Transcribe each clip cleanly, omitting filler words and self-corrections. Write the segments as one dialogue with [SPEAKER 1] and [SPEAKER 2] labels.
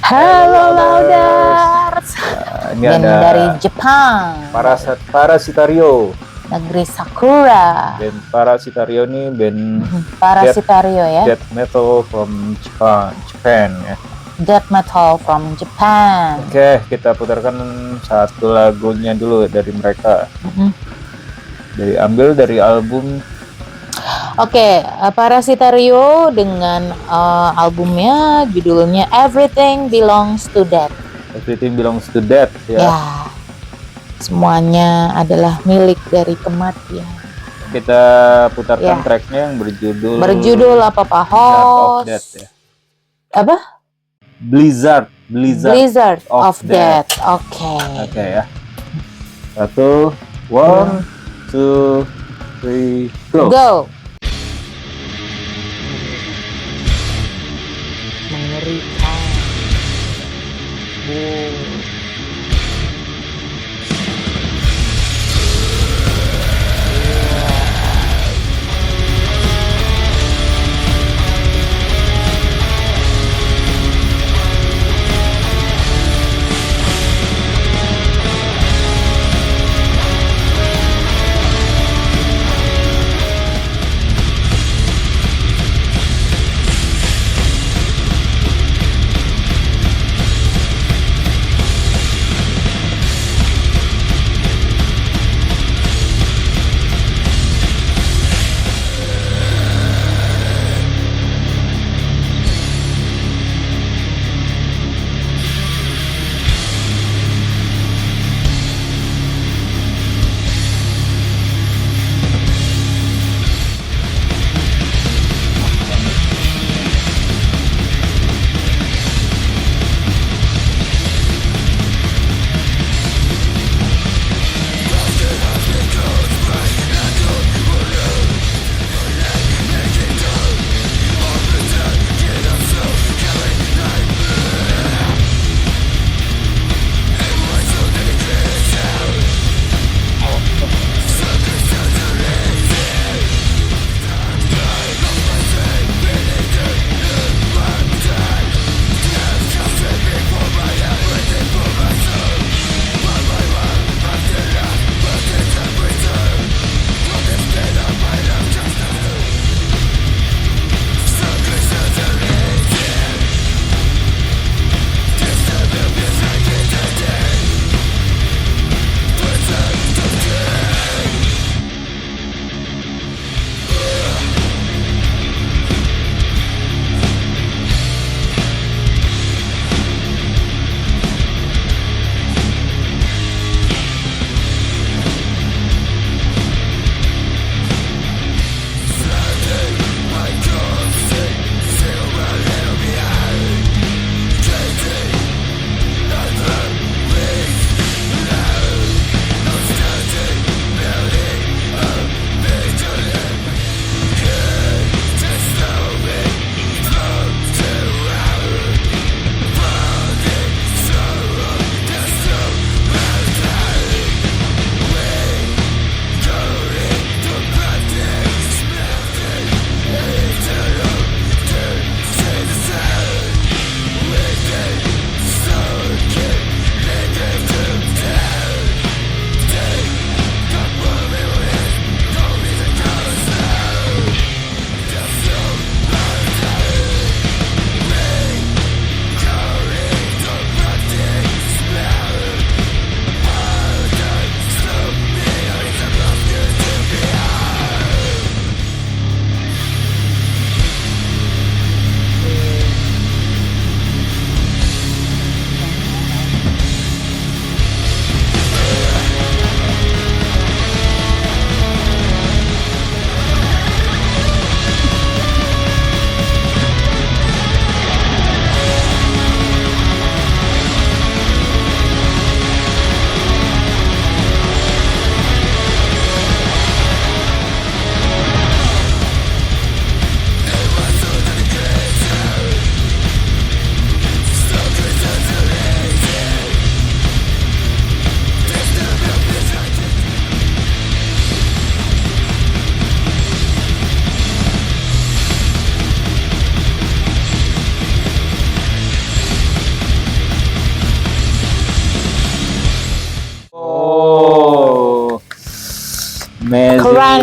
[SPEAKER 1] Halo Lauders.
[SPEAKER 2] Ini
[SPEAKER 1] Band
[SPEAKER 2] ada
[SPEAKER 1] dari Jepang,
[SPEAKER 2] Parasitario.
[SPEAKER 1] negeri Sakura.
[SPEAKER 2] Band Parasitario ini band
[SPEAKER 1] Parasitario ya.
[SPEAKER 2] death metal from Japan ya.
[SPEAKER 1] Death metal from Japan.
[SPEAKER 2] Oke, kita putarkan satu lagunya dulu dari mereka. Ambil dari album.
[SPEAKER 1] Oke, Parasitario dengan albumnya judulnya Everything Belongs to Death.
[SPEAKER 2] Everything Belongs to Death ya.
[SPEAKER 1] Ya, semuanya adalah milik dari kematian.
[SPEAKER 2] Kita putarkan
[SPEAKER 1] Ya.
[SPEAKER 2] tracknya yang berjudul
[SPEAKER 1] apa Pak
[SPEAKER 2] Blizzard of
[SPEAKER 1] Host?
[SPEAKER 2] Death ya.
[SPEAKER 1] Apa?
[SPEAKER 2] Blizzard
[SPEAKER 1] of Death. Oke.
[SPEAKER 2] Oke ya. 1, 1, 2, 3, go.
[SPEAKER 1] Go. Mengerikan.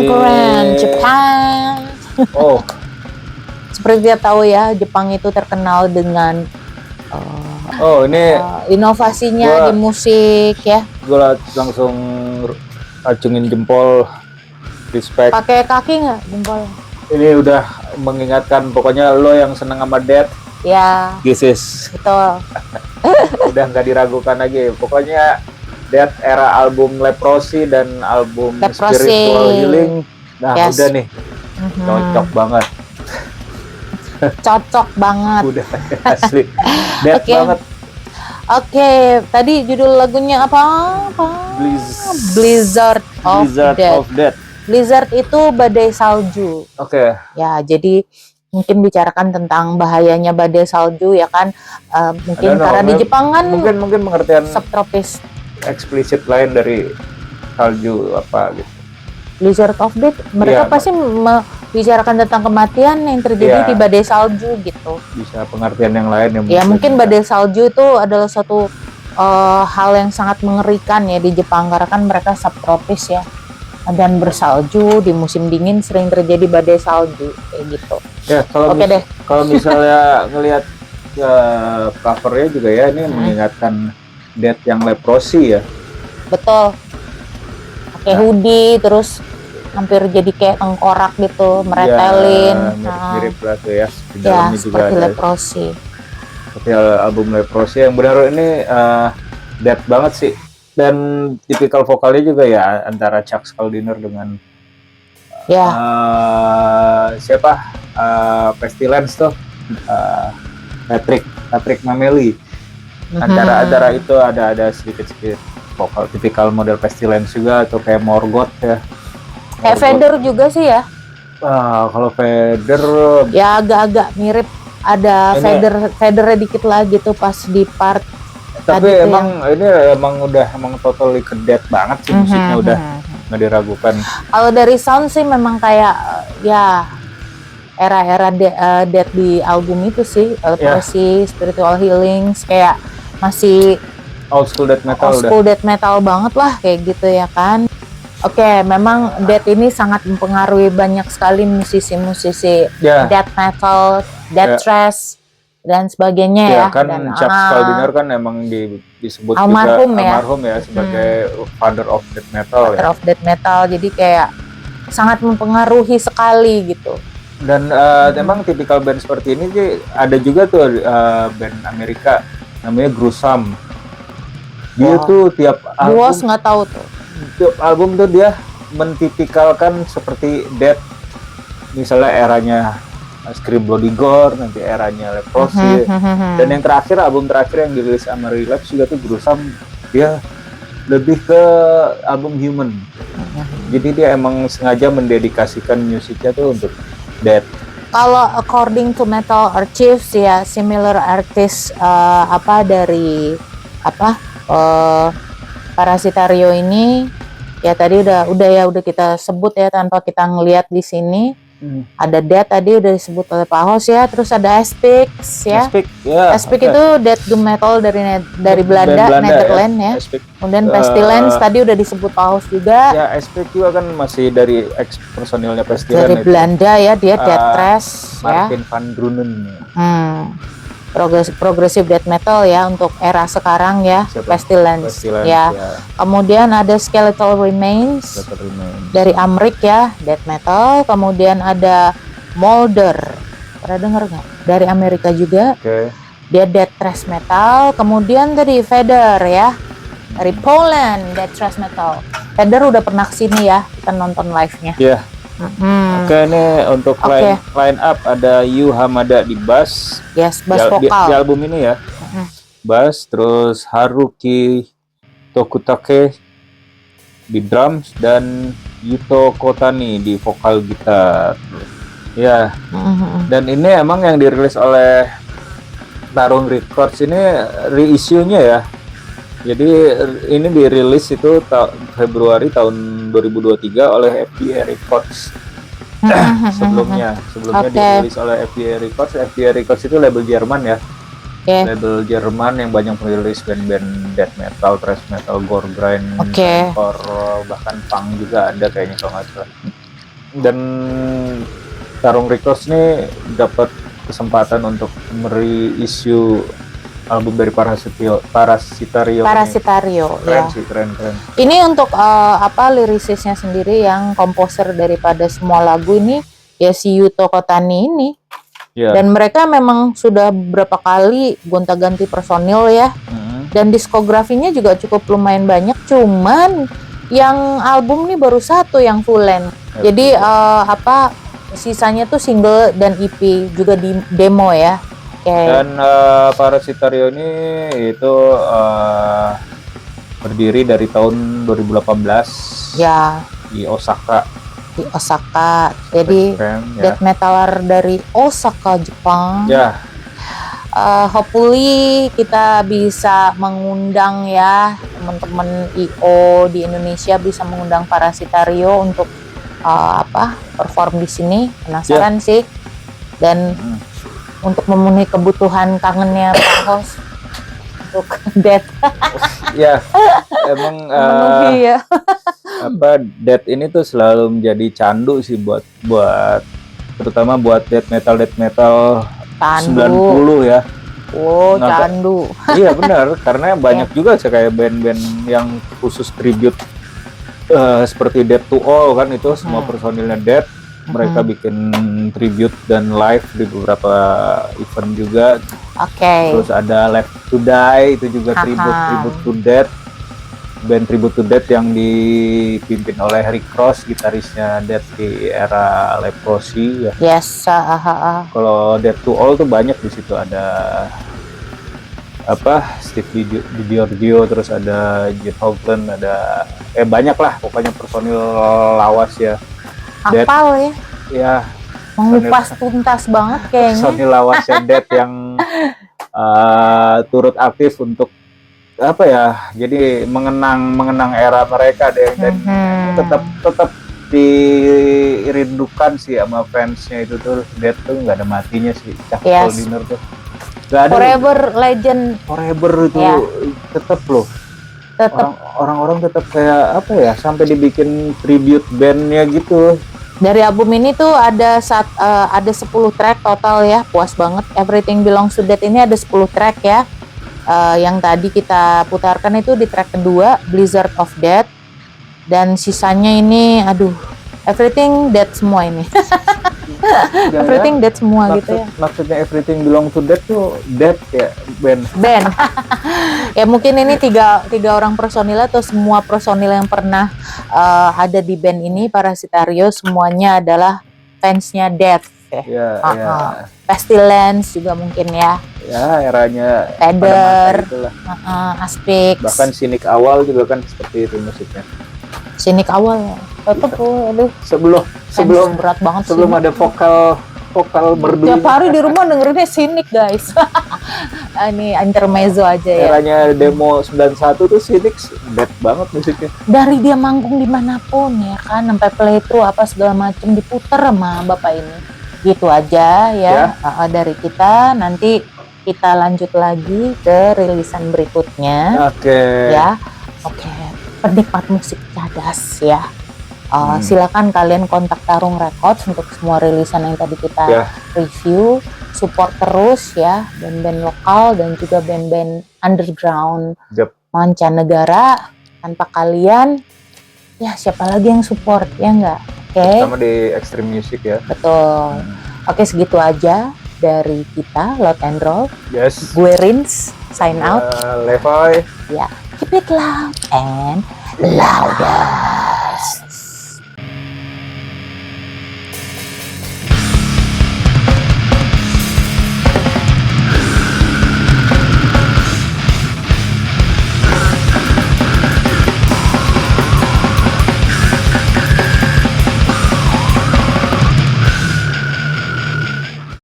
[SPEAKER 1] Korean, Japan.
[SPEAKER 2] Oh,
[SPEAKER 1] Seperti kita tahu ya, Jepang itu terkenal dengan
[SPEAKER 2] ini
[SPEAKER 1] inovasinya
[SPEAKER 2] Gua-
[SPEAKER 1] di musik ya.
[SPEAKER 2] gue langsung acungin jempol, respect.
[SPEAKER 1] Pakai kaki nggak jempol?
[SPEAKER 2] Ini udah mengingatkan, pokoknya lo yang seneng sama Death,
[SPEAKER 1] Ya,
[SPEAKER 2] this is
[SPEAKER 1] betul.
[SPEAKER 2] udah nggak diragukan lagi. Pokoknya Death era album Leprosy dan album
[SPEAKER 1] Leprosy.
[SPEAKER 2] Spiritual Healing, nah
[SPEAKER 1] Yes.
[SPEAKER 2] udah nih
[SPEAKER 1] Mhm.
[SPEAKER 2] cocok banget.
[SPEAKER 1] Cocok banget.
[SPEAKER 2] Udah asli Death
[SPEAKER 1] Oke.
[SPEAKER 2] banget.
[SPEAKER 1] Oke, tadi judul lagunya apa? Blizzard of
[SPEAKER 2] Blizzard
[SPEAKER 1] Death.
[SPEAKER 2] of Death.
[SPEAKER 1] Blizzard itu badai salju.
[SPEAKER 2] Oke.
[SPEAKER 1] Ya, jadi mungkin bicarakan tentang bahayanya badai salju ya kan. Mungkin
[SPEAKER 2] I don't know,
[SPEAKER 1] karena di Jepang kan
[SPEAKER 2] mungkin pengertian
[SPEAKER 1] subtropis.
[SPEAKER 2] eksplisit lain dari salju apa gitu.
[SPEAKER 1] Blizzard of Death, mereka
[SPEAKER 2] Iya,
[SPEAKER 1] pasti membicarakan tentang kematian yang terjadi
[SPEAKER 2] Iya.
[SPEAKER 1] di badai salju gitu.
[SPEAKER 2] Bisa pengertian yang lain yang
[SPEAKER 1] Ya mungkin badai salju itu adalah suatu hal yang sangat mengerikan ya di Jepang karena kan mereka subtropis ya, dan bersalju di musim dingin sering terjadi badai salju kayak gitu.
[SPEAKER 2] Ya,
[SPEAKER 1] Oke deh.
[SPEAKER 2] kalau misalnya ngelihat covernya juga ya, ini mengingatkan Death yang Leprosy ya.
[SPEAKER 1] Betul. Pakai hoodie terus hampir jadi kayak tengkorak gitu, meretelin.
[SPEAKER 2] Ya, mirip lah tuh ya. Di
[SPEAKER 1] Ya,
[SPEAKER 2] dalamnya juga
[SPEAKER 1] seperti
[SPEAKER 2] ada
[SPEAKER 1] leprosi.
[SPEAKER 2] seperti album Leprosy yang benar ini Death banget sih. Dan tipikal vokalnya juga ya antara Chuck Schuldiner dengan
[SPEAKER 1] Ya,
[SPEAKER 2] siapa? Pestilence tuh. Patrick Mameli. Antara itu ada sedikit vokal tipikal model Pestilence juga, atau kayak Morgoth ya.
[SPEAKER 1] kayak Vader juga sih ya.
[SPEAKER 2] Kalau Vader
[SPEAKER 1] Ya agak-agak mirip, ada
[SPEAKER 2] Ini-
[SPEAKER 1] Vadernya dikit lah gitu pas di part.
[SPEAKER 2] tapi
[SPEAKER 1] Tadi tuh
[SPEAKER 2] emang totally ke Death banget sih musiknya, udah nggak diragukan.
[SPEAKER 1] Kalau dari sound sih memang kayak ya era-era Death di album itu sih, Leprosy, Spiritual Healings, kayak masih
[SPEAKER 2] Old school death metal
[SPEAKER 1] old
[SPEAKER 2] udah.
[SPEAKER 1] school death metal banget lah kayak gitu ya kan. Oke, memang Death ini sangat mempengaruhi banyak sekali musisi-musisi
[SPEAKER 2] Ya.
[SPEAKER 1] death metal, death thrash dan sebagainya ya.
[SPEAKER 2] Kan
[SPEAKER 1] Dan
[SPEAKER 2] Chuck Schuldiner kan emang disebut
[SPEAKER 1] almarhum
[SPEAKER 2] juga
[SPEAKER 1] ya.
[SPEAKER 2] almarhum ya sebagai father of death metal ya.
[SPEAKER 1] Father of death metal, jadi kayak sangat mempengaruhi sekali gitu.
[SPEAKER 2] Dan emang tipikal band seperti ini sih ada juga tuh band Amerika namanya Gruesome. Dia tuh tiap
[SPEAKER 1] Bos nggak tahu tuh.
[SPEAKER 2] album tuh dia mentipikalkan seperti Death. Misalnya eranya Scream Bloody Gore, nanti eranya Leprosy. Dan yang terakhir, album terakhir yang dirilis sama Relapse juga tuh Gruesome. Dia lebih ke album Human. Jadi dia emang sengaja mendedikasikan musiknya tuh untuk Death.
[SPEAKER 1] Kalau according to Metal Archives ya, similar artist dari Parasitario ini ya tadi udah kita sebut ya tanpa kita ngelihat di sini. Ada Death tadi udah disebut oleh Pak Hos ya, terus ada Asphyx ya. Asphyx itu death doom metal dari Belanda, Netherlands ya. Kemudian Pestilence tadi udah disebut Pak Hos juga.
[SPEAKER 2] Ya, Asphyx juga kan masih dari ex personilnya Pestilence.
[SPEAKER 1] Dari Belanda ya, dia death thrash ya.
[SPEAKER 2] Martin van Drunen.
[SPEAKER 1] Progressive death metal ya untuk era sekarang ya. Pestilence ya. Kemudian ada Skeletal Remains dari Amrik ya, death metal. Kemudian ada Molder, pernah dengar nggak? Dari Amerika juga. Dia death thrash metal. Kemudian tadi Vader ya, dari Poland, death thrash metal. Vader udah pernah kesini ya, kita nonton live-nya.
[SPEAKER 2] Iya. Oke, ini untuk line up ada Yu Hamada di bass.
[SPEAKER 1] Yes, bass vokal.
[SPEAKER 2] Di album ini ya. Bass, terus Haruki Tokutake di drums, dan Yuto Kotani di vokal gitar. Ya. Dan ini emang yang dirilis oleh Tarung Records, ini reissue-nya ya. Jadi ini dirilis itu Februari tahun 2023 oleh FDA Records. sebelumnya dirilis oleh FDA Records. FDA Records itu label Jerman ya. Label Jerman yang banyak merilis band-band death metal, thrash metal, gore grind, hardcore, bahkan punk juga ada kayaknya kalau nggak salah. Dan Tarung Records nih dapat kesempatan untuk mereissue album dari Parasitario.
[SPEAKER 1] Parasitario,
[SPEAKER 2] Keren
[SPEAKER 1] ya.
[SPEAKER 2] sih, keren.
[SPEAKER 1] Ini untuk lirisisnya sendiri yang komposer daripada semua lagu ini ya si Yuto Kotani ini.
[SPEAKER 2] Ya.
[SPEAKER 1] Dan mereka memang sudah beberapa kali gonta-ganti personil ya. Dan diskografinya juga cukup lumayan banyak. Cuman yang album ini baru satu yang full length. Jadi sisanya tuh single dan EP juga di demo ya.
[SPEAKER 2] Dan Parasitario ini itu berdiri dari tahun 2018
[SPEAKER 1] ya
[SPEAKER 2] di Osaka.
[SPEAKER 1] Jadi death metaler dari Osaka, Jepang.
[SPEAKER 2] Ya.
[SPEAKER 1] Hopefully kita bisa mengundang ya teman-teman IO di Indonesia, bisa mengundang Parasitario untuk perform di sini. Penasaran sih. Dan untuk memenuhi kebutuhan kangennya Pak Host untuk death.
[SPEAKER 2] Ya, emang
[SPEAKER 1] ya.
[SPEAKER 2] death ini tuh selalu menjadi candu sih buat terutama buat death metal
[SPEAKER 1] candu.
[SPEAKER 2] 90 ya.
[SPEAKER 1] Oh, candu.
[SPEAKER 2] Iya benar, karena banyak juga sih kayak band-band yang khusus tribute seperti Death to All kan, itu semua personilnya Death. Mereka bikin tribute dan live di beberapa event juga. Terus ada Left to Die, itu juga tribute to Death. Band tribute to Death yang dipimpin oleh Rick Ross, gitarisnya Death di era Leprosy ya.
[SPEAKER 1] Yes.
[SPEAKER 2] Kalau Death to All tuh banyak di situ, ada Steve Di-Giorgio, terus ada Jim Houghton, ada banyak lah pokoknya personil lawas ya.
[SPEAKER 1] Apal
[SPEAKER 2] ya.
[SPEAKER 1] Mengupas tuntas banget kayaknya.
[SPEAKER 2] Personil lawasnya Death yang turut aktif untuk jadi mengenang era mereka deh, dan tetap dirindukan sih sama fansnya itu tuh. Death tuh nggak ada matinya sih, Chuck Schuldiner tuh nggak ada.
[SPEAKER 1] Forever legend.
[SPEAKER 2] Forever itu tetap loh. Orang-orang tetap kayak sampai dibikin tribute bandnya gitu.
[SPEAKER 1] Dari album ini tuh ada 10 track total ya, puas banget. Everything Belongs to Death ini ada 10 track ya. Yang tadi kita putarkan itu di track kedua, Blizzard of Death. Dan sisanya ini, Everything Death semua ini. Everything Death semua gitu ya.
[SPEAKER 2] Maksudnya Everything Belongs to Death tuh Death ya, band.
[SPEAKER 1] Ya mungkin ini tiga orang personil atau semua personil yang pernah ada di band ini, Parasitario, semuanya adalah fansnya Death ya. Pestilence juga mungkin ya.
[SPEAKER 2] Ya, eranya
[SPEAKER 1] Teder, Aspik.
[SPEAKER 2] Bahkan Cynic awal juga kan seperti itu musiknya.
[SPEAKER 1] Cynic awal ya. Tetep
[SPEAKER 2] sebelum
[SPEAKER 1] berat banget
[SPEAKER 2] sebelum ada vokal merdu.
[SPEAKER 1] Tiap hari di rumah dengerinnya Cynic, guys. Ini intermezzo aja ya.
[SPEAKER 2] Eranya demo 91 tuh Cynic dead banget musiknya.
[SPEAKER 1] Dari dia manggung dimanapun ya kan, sampai playthrough apa segala macam diputer sama bapak ini. Gitu aja ya. Dari kita, nanti kita lanjut lagi ke rilisan berikutnya. Ya. Penikmat musik cadas ya. Silakan kalian kontak Tarung Records untuk semua rilisan yang tadi kita review. Support terus ya band-band lokal dan juga band-band underground mancanegara. Tanpa kalian ya siapa lagi yang support ya enggak?
[SPEAKER 2] Sama di Extreme Music ya.
[SPEAKER 1] Betul. Segitu aja dari kita, Loud and Roll.
[SPEAKER 2] Yes.
[SPEAKER 1] Gue Rins, sign out.
[SPEAKER 2] Levi.
[SPEAKER 1] Ya, keep it loud and louder.